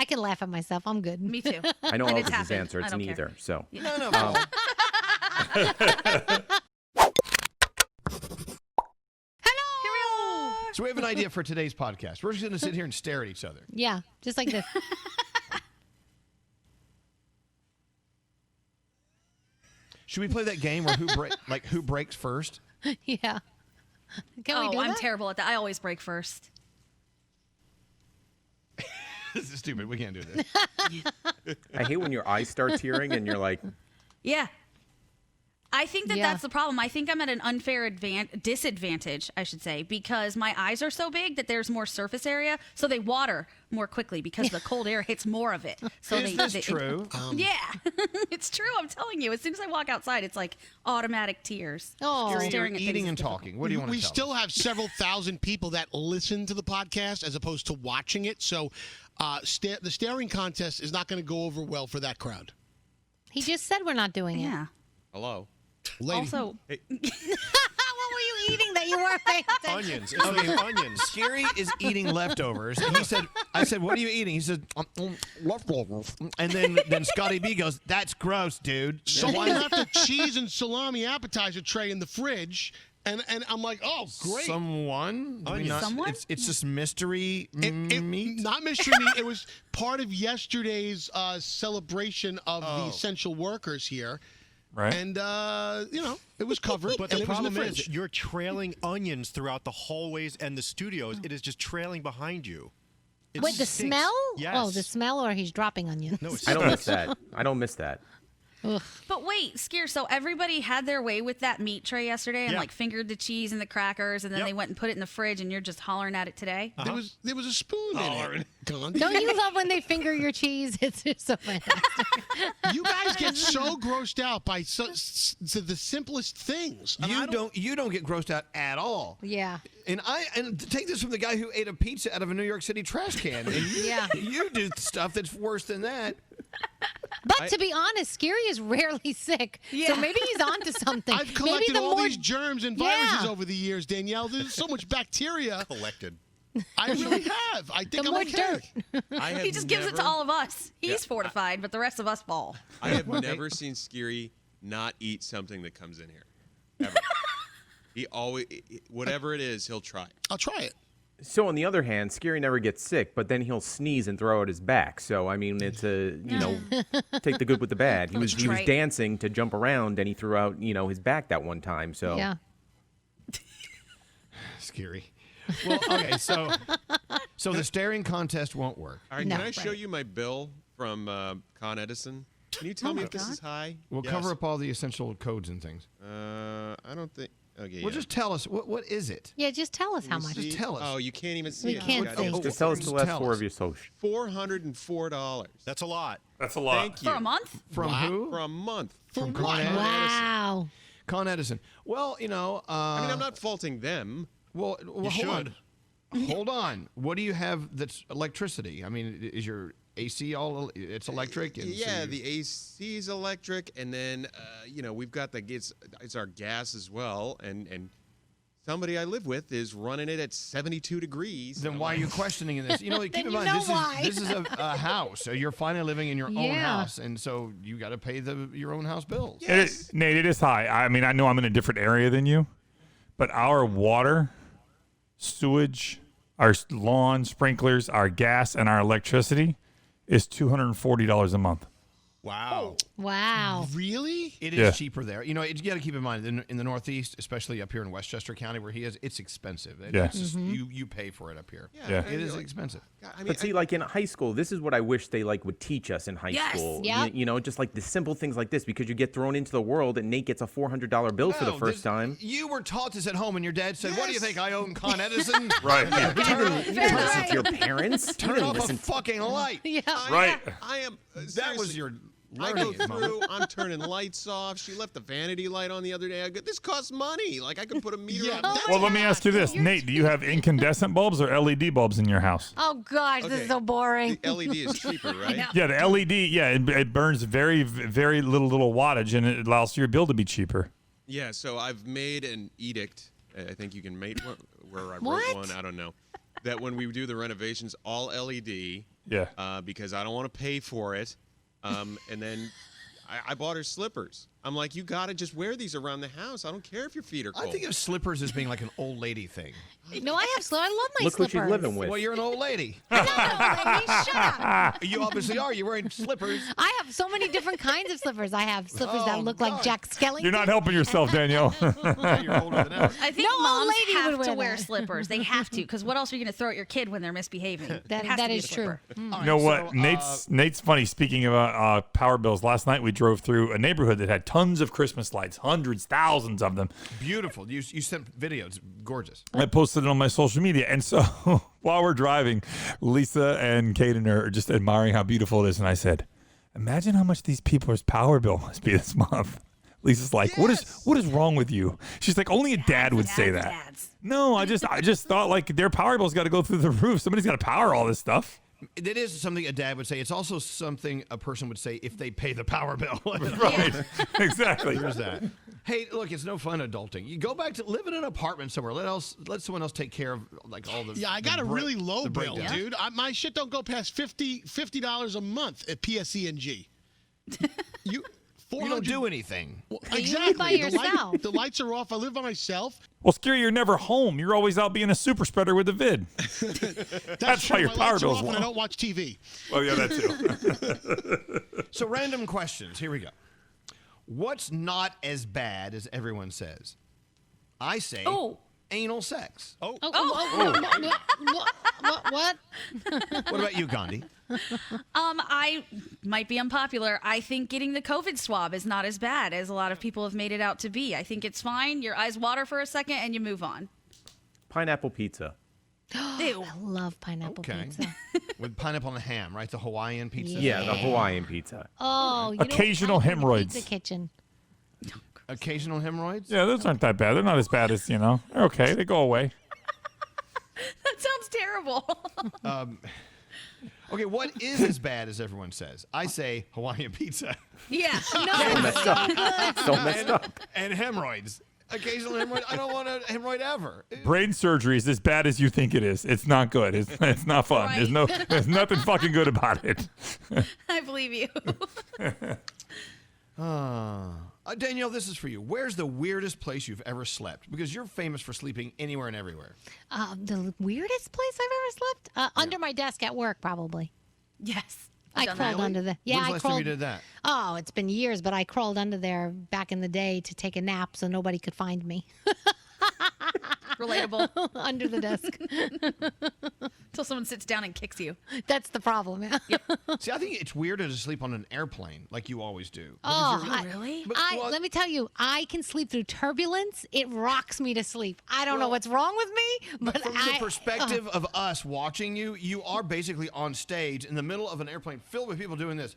I can laugh at myself. I'm good. Me too. I know And it's Elvis's happened. answer. I It's don't care. neither. So. No. Hello. So we have an idea for today's podcast. We're just going to sit here and stare at each other. Yeah, just like this. Should we play that game where who breaks first? Yeah. Can we do I'm that? terrible at that. I always break first. This is stupid. We can't do this. I hate when your eyes start tearing and you're like, Yeah. I think that Yeah. that's the problem. I think I'm at an unfair disadvantage, I should say, because my eyes are so big that there's more surface area, so they water more quickly because the cold air hits more of it. So Is this true? Yeah, it's true. I'm telling you. As soon as I walk outside, it's like automatic tears. Oh. Just You're staring at eating things and is difficult. talking. What do you want to We tell still us? have several thousand people that listen to the podcast as opposed to watching it. So the staring contest is not going to go over well for that crowd. He just said we're not doing it. Yeah. Hello. Lady. Also, What were you eating that you weren't paying attention? Onions. It's those onions. Scary is eating leftovers. And I said, what are you eating? He said, leftovers. And then Scotty B goes, that's gross, dude. Someone left a cheese and salami appetizer tray in the fridge, and I'm like, oh, great. Someone? Do we Onions. not- Someone? It's just mystery meat? Not mystery meat. It was part of yesterday's celebration of the essential workers here. Right. And, it was covered. But and the it was in problem the is fridge. you're trailing onions throughout the hallways and the studios. It is just trailing behind you. It Wait, the stinks. smell? Yes. Oh, the smell, or he's dropping onions? No, it's I don't miss that. I don't miss that. but wait, Scare. So everybody had their way with that meat tray yesterday and Yeah. like fingered the cheese and the crackers, and then Yep. they went and put it in the fridge, and you're just hollering at it today. There was a spoon in it. Gandhi. Don't you love when they finger your cheese? It's just so fantastic. You guys get so grossed out by the simplest things. And I You don't get grossed out at all. Yeah. And take this from the guy who ate a pizza out of a New York City trash can. And Yeah. You do stuff that's worse than that. But to be honest, Scary is rarely sick. So maybe he's onto something. I've maybe collected the all more these germs and viruses Yeah. over the years, Danielle. There's so much bacteria. collected. I really have. I think the I'm more okay. dirt. I have He just gives it to all of us. He's fortified, but the rest of us fall. I have never seen Skiri not eat something that comes in here. Ever. He always, whatever it is, he'll try. I'll try it. So on the other hand, Scary never gets sick, but then he'll sneeze and throw out his back. So I mean, it's take the good with the bad. He was Trite. dancing to jump around, and he threw out his back that one time. So Yeah. Scary. Well, okay, so the staring contest won't work. All right, No. can I show you my bill from Con Edison? Can you tell me if this is high? We'll Yes. cover up all the essential codes and things. I don't think. Okay. Well, yeah. just tell us what is it? Yeah, just tell us how You much. see? Just tell us. Oh, you can't even see We it. can't Goddamn. see. just tell us Just the last tell four us. of your social. $404. That's a lot. That's a lot. Thank you. For a month? From who? For a month. From what? Con Ed? Wow. Con Edison. Well, I mean, I'm not faulting them. Well, hold should. on. Hold on. What do you have that's electricity? I mean, is your AC all? It's electric. And so Yeah, you- the AC is electric, and then we've got it's our gas as well, and somebody I live with is running it at 72 degrees. Then why are you questioning this? Keep Then in you mind know this why. is a house. So you're finally living in your own Yeah. house, and so you got to pay your own house bills. Nate, it is high. I mean, I know I'm in a different area than you, but our water, sewage, our lawn sprinklers, our gas, and our electricity is $240 a month. Wow. Wow. Really? It is Yeah. cheaper there. You got to keep in mind in the Northeast, especially up here in Westchester County where he is, it's expensive. Yeah. It's just, you pay for it up here. Yeah. It is expensive. God, I mean, But see, like in high school, this is what I wish they would teach us in high Yes. school. Yep. Just like the simple things like this, because you get thrown into the world, and Nate gets a $400 bill for the No, first time. You were taught this at home, and your dad said, "What do you Yes. think I own Con Edison?" Right. Yeah, but you didn't listen to your parents. You Turn didn't off a listen. fucking light. Yeah. Right. I am. That was seriously, your I go learning moment. through. I'm turning lights off. She left the vanity light on the other day. I go, this costs money. Like I could put a meter Yeah, on. that's- Well, let me ask you this, Nate. Do you have incandescent bulbs or LED bulbs in your house? Oh gosh, this Okay. is so boring. The LED is cheaper, right? Yeah, the LED. Yeah, it burns very, very little wattage, and it allows your bill to be cheaper. Yeah. So I've made an edict. I think you can make one where I What? wrote one. I don't know. that when we do the renovations, all LED. Yeah. Because I don't want to pay for it. And then I bought her slippers. I'm like, you got to just wear these around the house. I don't care if your feet are cold. I think of slippers as being like an old lady thing. No, I have I love my Look who slippers. she's living with. Well, you're an old lady. I'm not an old lady. Shut up. You obviously are. You're wearing slippers. I have so many different kinds of slippers. I have slippers that look like God. Jack Skellington. You're not helping yourself, Danielle. You're older than ever. I think No old moms lady would have to wear wear that. slippers. They have to, because what else are you going to throw at your kid when they're misbehaving? That- It has to that be a is true. slipper. You know what? Nate's funny. Speaking about power bills, last night we drove through a neighborhood that had tons of Christmas lights, hundreds, thousands of them. Beautiful. You sent videos. Gorgeous. I posted it on my social media. And so while we're driving, Lisa and Kaden are just admiring how beautiful it is. And I said, imagine how much these people's power bill must be this month. Lisa's like, what is wrong with you? She's like, only a dad would say that. Dads. No, I just thought like their power bill's got to go through the roof. Somebody's got to power all this stuff. It is something a dad would say. It's also something a person would say if they pay the power bill. Right. Exactly. There's that. Hey, look, it's no fun adulting. You go back to live in an apartment somewhere. Let someone else take care of like all the. Yeah, I got a really low bill, breakdown. dude. My shit don't go past $50 a month at PSE&G. You You don't do anything. Exactly. live by yourself. The lights are off. I live by myself. Well, Scary, you're never home. You're always out being a super spreader with the vid. That's true. why your My power lights are bill's off and I low. don't watch TV. Oh, yeah, that too. So random questions. Here we go. What's not as bad as everyone says? I say anal sex. Oh. What? What about you, Gandhi? I might be unpopular. I think getting the COVID swab is not as bad as a lot of people have made it out to be. I think it's fine. Your eyes water for a second and you move on. Pineapple pizza. Ew. I love pineapple Okay. pizza. With pineapple and ham, right? The Hawaiian pizza. Yeah, the Hawaiian pizza. Oh, Occasional I don't think the hemorrhoids. Pizza kitchen. Occasional hemorrhoids? Yeah, those aren't that bad. They're not as bad as, they're okay. They go away. That sounds terrible. Okay, what is as bad as everyone says? I say Hawaiian pizza. Yeah. So messed up. So messed up. And hemorrhoids. Occasional hemorrhoid. I don't want a hemorrhoid ever. Brain surgery is as bad as you think it is. It's not good. It's not fun. Right. There's nothing fucking good about it. I believe you. Danielle, this is for you. Where's the weirdest place you've ever slept? Because you're famous for sleeping anywhere and everywhere. The weirdest place I've ever slept? Under my desk at work, probably. Yes. I Done crawled that. under the. Yeah, When's the I last time crawled. you did that? Oh, it's been years, but I crawled under there back in the day to take a nap, so nobody could find me Relatable. under the desk. Until someone sits down and kicks you. That's the problem. Yeah. See, I think it's weirder to sleep on an airplane like you always do. Oh, Really? let me tell you, I can sleep through turbulence. It rocks me to sleep. I don't know what's wrong with me, but From the perspective of us watching you, you are basically on stage in the middle of an airplane filled with people doing this.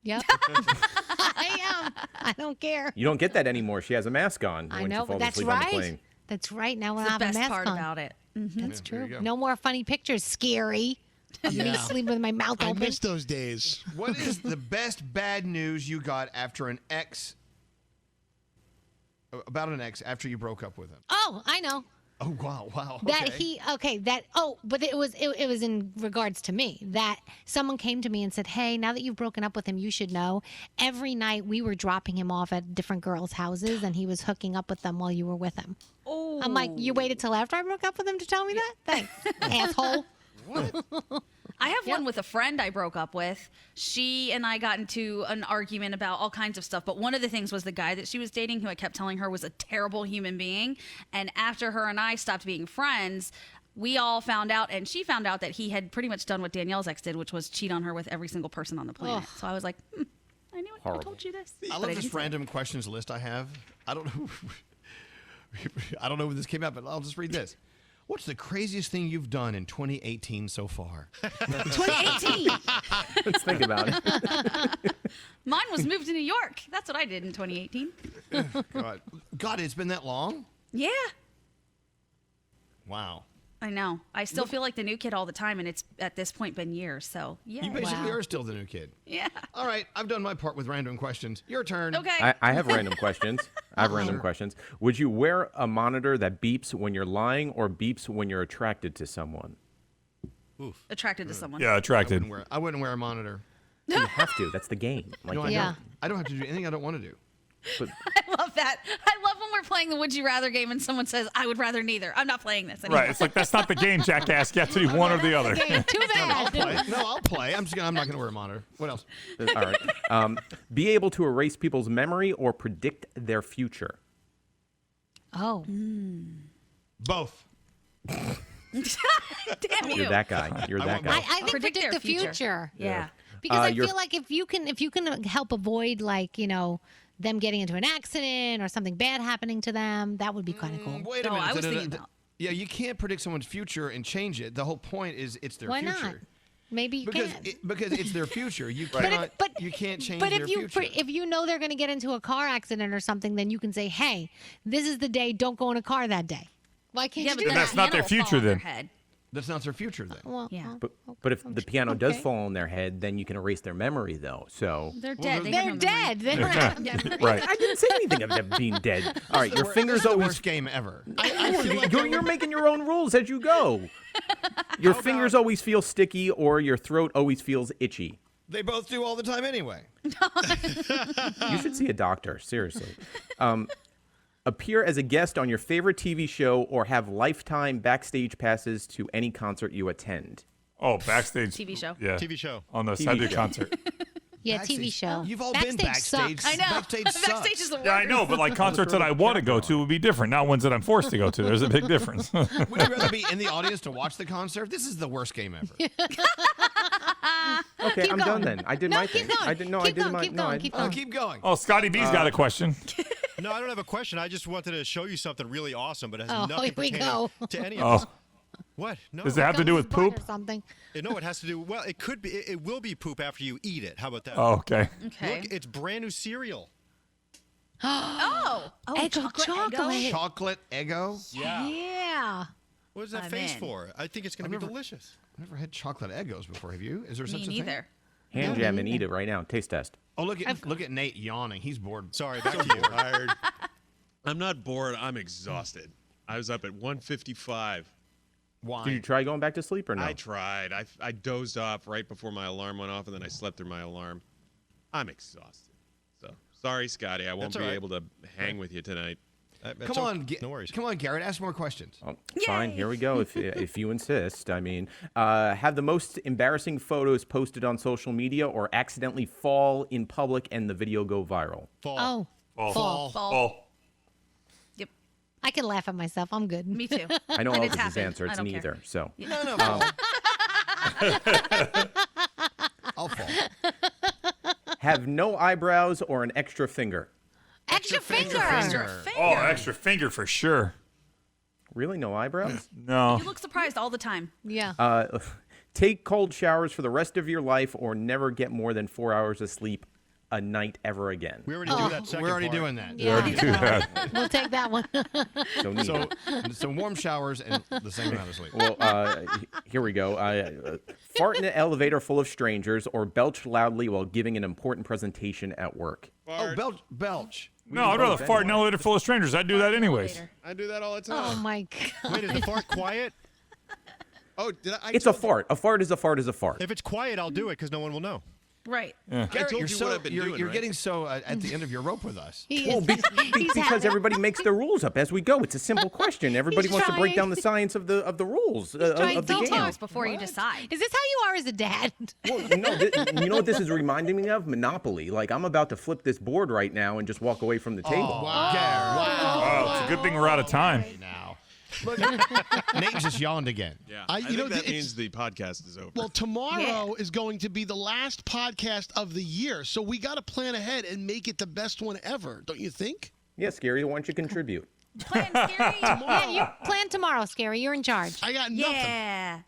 Yep. I am. I don't care. You don't get that anymore. She has a mask on I when know, she falls but that's asleep on the right. plane. That's right. Now when That's I the have best a mask part on. about it. That's there you true. go. No more funny pictures. Scary. Of me sleeping with my mouth I open. miss those days. What is the best bad news you got after an ex? About an ex after you broke up with him? Oh, I know. Oh wow! That Okay. but it was in regards to me that someone came to me and said, hey, now that you've broken up with him, you should know every night we were dropping him off at different girls' houses and he was hooking up with them while you were with him. Oh. I'm like, you waited till after I broke up with him to tell me that? Thanks, asshole. I have one with a friend I broke up with. She and I got into an argument about all kinds of stuff, but one of the things was the guy that she was dating, who I kept telling her was a terrible human being. And after her and I stopped being friends, we all found out, and she found out that he had pretty much done what Danielle's ex did, which was cheat on her with every single person on the planet. So I was like, I knew it. I Horrible. told you this. I But love didn't this say it. random questions list I have. I don't know. I don't know when this came out, but I'll just read this. What's the craziest thing you've done in 2018 so far? 2018. Let's think about it. Mine was moved to New York. That's what I did in 2018. God, it's been that long? Yeah. Wow. I know. I still feel like the new kid all the time, and it's at this point been years. So yeah. You basically Wow. are still the new kid. Yeah. All right, I've done my part with random questions. Your turn. Okay. I have random questions. I have random questions. Would you wear a monitor that beeps when you're lying or beeps when you're attracted to someone? Attracted to someone. Yeah, attracted. I wouldn't wear a monitor. You have to. That's the game. Like, No, I Yeah. don't. I don't have to do anything I don't want to do. I love that. I love when we're playing the Would You Rather game and someone says, I would rather neither. I'm not playing this anymore. Right. It's like, that's not the game, jackass. You have to do one or the other. Too bad. I'll play. I'm not going to wear a monitor. What else? All right. Be able to erase people's memory or predict their future. Oh. Both. Damn you. You're that guy. You're that guy. I think Predict predict their the future. future. Yeah. Because I you're- feel like if you can help avoid like, them getting into an accident or something bad happening to them, that would be kind of cool. Wait a No, minute. I was thinking about- Yeah, you can't predict someone's future and change it. The whole point is it's their Why future. not? Maybe you Because can. because it's their future. You But cannot. if, you can't change but their if you future. if you know they're going to get into a car accident or something, then you can say, "Hey, this is the day. Don't go in a car that day." Why can't Yeah, you but do then that? that's not their piano will future fall on their then. head. That's not their future then. Well, Yeah. But if the piano does Okay. fall on their head, then you can erase their memory, though. So They're dead. They They're don't have dead. They don't have Right. I didn't say anything of them being dead. All right, your This fingers is the always. worst game ever. I feel like You're making your own rules as you go. Your fingers always feel sticky, or your throat always feels itchy. They both do all the time anyway. You should see a doctor, seriously. Appear as a guest on your favorite TV show or have lifetime backstage passes to any concert you attend. Oh, backstage. TV show. Yeah. TV show. On the TV Cedric show. concert. Yeah, Backstage- TV show. You've all been backstage. Sucks. I know. Backstage sucks. Backstage is the worst. Yeah, I know, but like concerts that I want to go to would be different, not ones that I'm forced to go to. There's a big difference. Would you rather be in the audience to watch the concert? This is the worst game ever. Okay, Keep I'm going. done then. I did No, my keep thing. going. I didn't know. I Keep did going, my. keep No, going, I, keep Oh, going. keep going. Oh, Scotty B's got a question. No, I don't have a question. I just wanted to show you something really awesome, but it has Oh, nothing here we pertaining go. to any of Oh, us. What? No. does it have to do with poop? Or something. No, it has to do. Well, it could be. It will be poop after you eat it. How about that? Oh, okay. Okay. Look, it's brand new cereal. Oh, Eggo chocolate. Eggo? Chocolate Eggo? Yeah. What is that I'm face in. for? I think it's going to be never- delicious. I've never had chocolate Eggos before. Have you? Is there Me such a thing? neither. Hand jam and eat it right now. Taste test. Oh, look at Nate yawning. He's bored. Sorry, back to you. Tired. I'm not bored. I'm exhausted. I was up at 1:55. Why? Did you try going back to sleep or no? I tried. I dozed off right before my alarm went off, and then I slept through my alarm. I'm exhausted. So sorry, Scotty. I won't That's be all right. able to hang with you tonight. That's Come on, okay. No worries. Come on, Garrett. Ask more questions. Oh, fine, here we go. If you insist. I mean, have the most embarrassing photos posted on social media, or accidentally fall in public and the video go viral. Fall. Oh. Fall. Fall. Yep. I can laugh at myself. I'm good. Me too. I know And all it's of his happened. answer. I It's don't care. neither. So No, I'll fall. have no eyebrows or an extra finger. Extra finger. Extra finger. Oh, extra finger for sure. Really, no eyebrows? No. You look surprised all the time. Yeah. Take cold showers for the rest of your life, or never get more than 4 hours of sleep a night ever again. We already do that second We're already part. doing that. Yeah. Do that. We'll take that one. So neither. So warm showers and the same amount of sleep. Well, here we go. Fart in an elevator full of strangers, or belch loudly while giving an important presentation at work. Oh, belch. No, I'd rather fart in an elevator full of strangers. I'd do that anyways. Later. I do that all the Oh time. my god. Wait, is the fart quiet? Oh, did I? It's a fart. A fart is a fart is a fart. If it's quiet, I'll do it because no one will know. Right. Garrett, told you're you so what I've been you're, doing, you're right? getting so at the end of your rope with us. He Well, is- because he's having- everybody makes the rules up as we go. It's a simple question. Everybody He's wants to break trying. down the science of the rules trying of the so game. hard. Before you decide. Is this how you are as a dad? Well, no, you know what this is reminding me of? Monopoly. Like I'm about to flip this board right now and just walk away from the table. Wow. Garrett. Oh, it's a good thing we're out of time. Now. Look, Nate just yawned again. Yeah. I- I you think know, that it's- means the podcast is over. Well, tomorrow is going to be the last podcast of the year, so we got to plan ahead and make it the best one ever, don't you think? Yeah, Scary, why don't you contribute? Plan scary. Yeah, you plan tomorrow, Scary. You're in charge. I got nothing. Yeah.